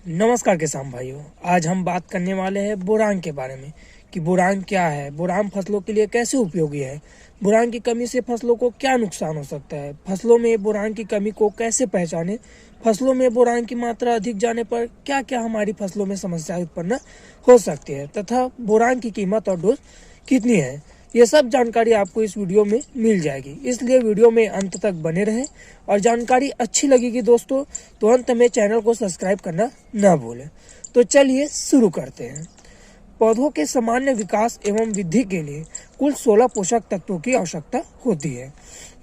नमस्कार किसान भाइयों। आज हम बात करने वाले हैं बोरान के बारे में कि बोरान क्या है, बोरान फसलों के लिए कैसे उपयोगी है, बोरान की कमी से फसलों को क्या नुकसान हो सकता है, फसलों में बोरान की कमी को कैसे पहचानें, फसलों में बोरान की मात्रा अधिक जाने पर क्या क्या हमारी फसलों में समस्याएं उत्पन्न हो सकती है तथा बोरान की कीमत और डोज कितनी है। ये सब जानकारी आपको इस वीडियो में मिल जाएगी, इसलिए वीडियो में अंत तक बने रहें। और जानकारी अच्छी लगेगी दोस्तों तो अंत में चैनल को सब्सक्राइब करना ना भूलें। तो चलिए शुरू करते हैं। पौधों के सामान्य विकास एवं वृद्धि के लिए कुल 16 पोषक तत्वों की आवश्यकता होती है।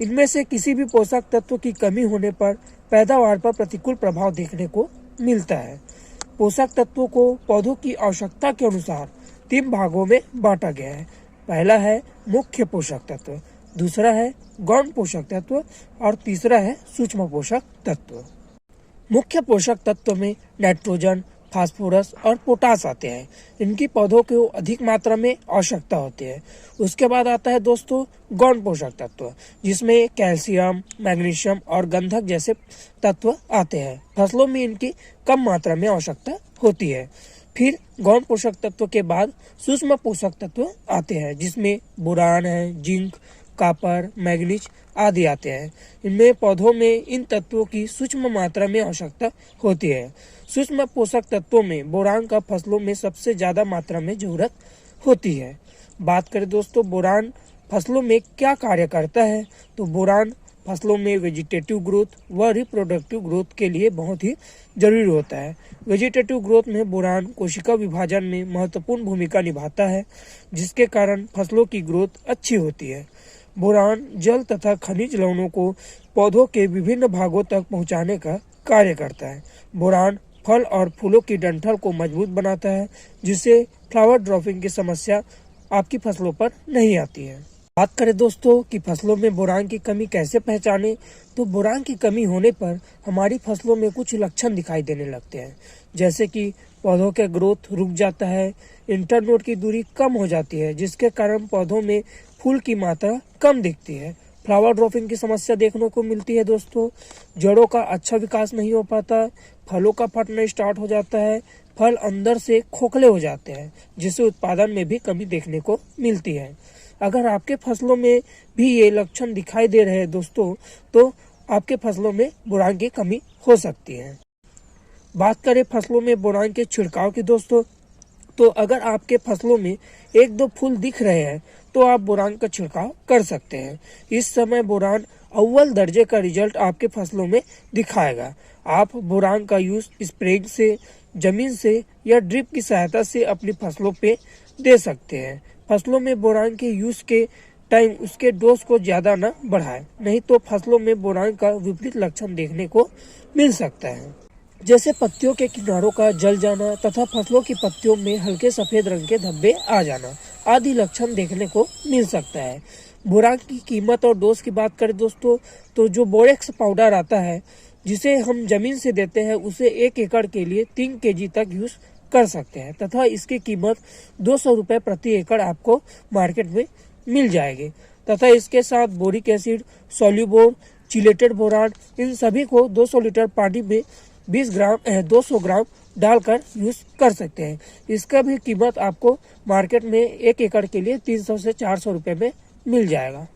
इनमें से किसी भी पोषक तत्व की कमी होने पर पैदावार पर प्रतिकूल प्रभाव देखने को मिलता है। पोषक तत्वों को पौधों की आवश्यकता के अनुसार 3 भागों में बांटा गया है। पहला है मुख्य पोषक तत्व, दूसरा है गौण पोषक तत्व और तीसरा है सूक्ष्म पोषक तत्व। मुख्य पोषक तत्व में नाइट्रोजन, फास्फोरस और पोटास आते हैं। इनकी पौधों को अधिक मात्रा में आवश्यकता होती है। उसके बाद आता है दोस्तों गौण पोषक तत्व, जिसमें कैल्शियम, मैग्नीशियम और गंधक जैसे तत्व आते हैं। फसलों में इनकी कम मात्रा में आवश्यकता होती है। फिर गौण पोषक तत्व के बाद सूक्ष्म पोषक तत्व आते हैं, जिसमें बोरान है, जिंक, कॉपर, मैग्नीज आदि आते हैं। इनमें पौधों में इन तत्वों की सूक्ष्म मात्रा में आवश्यकता होती है। सूक्ष्म पोषक तत्वों में बोरान का फसलों में सबसे ज्यादा मात्रा में जरूरत होती है। बात करें दोस्तों बोरान फसलों में क्या कार्य करता है, तो बोरान फसलों में वेजिटेटिव ग्रोथ व रिप्रोडक्टिव ग्रोथ के लिए बहुत ही जरूरी होता है। वेजिटेटिव ग्रोथ में बोरान कोशिका विभाजन में महत्वपूर्ण भूमिका निभाता है, जिसके कारण फसलों की ग्रोथ अच्छी होती है। बोरान जल तथा खनिज लवणों को पौधों के विभिन्न भागों तक पहुंचाने का कार्य करता है। बोरान फल और फूलों की डंठल को मजबूत बनाता है, जिससे फ्लावर ड्रॉपिंग की समस्या आपकी फसलों पर नहीं आती है। बात करें दोस्तों कि फसलों में बोरान की कमी कैसे पहचानें, तो बोरान की कमी होने पर हमारी फसलों में कुछ लक्षण दिखाई देने लगते हैं, जैसे कि पौधों का ग्रोथ रुक जाता है, इंटरनोड की दूरी कम हो जाती है, जिसके कारण पौधों में फूल की मात्रा कम दिखती है, फ्लावर ड्रॉपिंग की समस्या देखने को मिलती है दोस्तों, जड़ों का अच्छा विकास नहीं हो पाता, फलों का फटना स्टार्ट हो जाता है, फल अंदर से खोखले हो जाते हैं, जिससे उत्पादन में भी कमी देखने को मिलती है। अगर आपके फसलों में भी ये लक्षण दिखाई दे रहे हैं दोस्तों, तो आपके फसलों में बोरान की कमी हो सकती है। बात करें फसलों में बोरान के छिड़काव की दोस्तों, तो अगर आपके फसलों में 1-2 फूल दिख रहे हैं तो आप बोरान का छिड़काव कर सकते हैं। इस समय बोरान अव्वल दर्जे का रिजल्ट आपके फसलों में दिखाएगा। आप बोरान का यूज स्प्रेइंग से, जमीन से या ड्रिप की सहायता से अपनी फसलों पे दे सकते हैं। फसलों में बोरान के यूज के टाइम उसके डोज को ज्यादा न बढ़ाएं, नहीं तो फसलों में बोरान का विपरीत लक्षण देखने को मिल सकता है, जैसे पत्तियों के किनारों का जल जाना तथा फसलों की पत्तियों में हल्के सफेद रंग के धब्बे आ जाना आदि लक्षण देखने को मिल सकता है। बोरान की कीमत और डोज की बात करें दोस्तों, तो जो बोरेक्स पाउडर आता है जिसे हम जमीन से देते हैं, उसे 1 एकड़ के लिए 3 kg तक यूज कर सकते हैं तथा इसकी कीमत 200 रुपये प्रति एकड़ आपको मार्केट में मिल जाएगी। तथा इसके साथ बोरिक एसिड, सोल्यूबोर, चिलेटेड बोरान, इन सभी को 200 लीटर पानी में 200 ग्राम डालकर यूज कर सकते हैं। इसका भी कीमत आपको मार्केट में 1 एकड़ के लिए 300 से 400 रुपये में मिल जाएगा।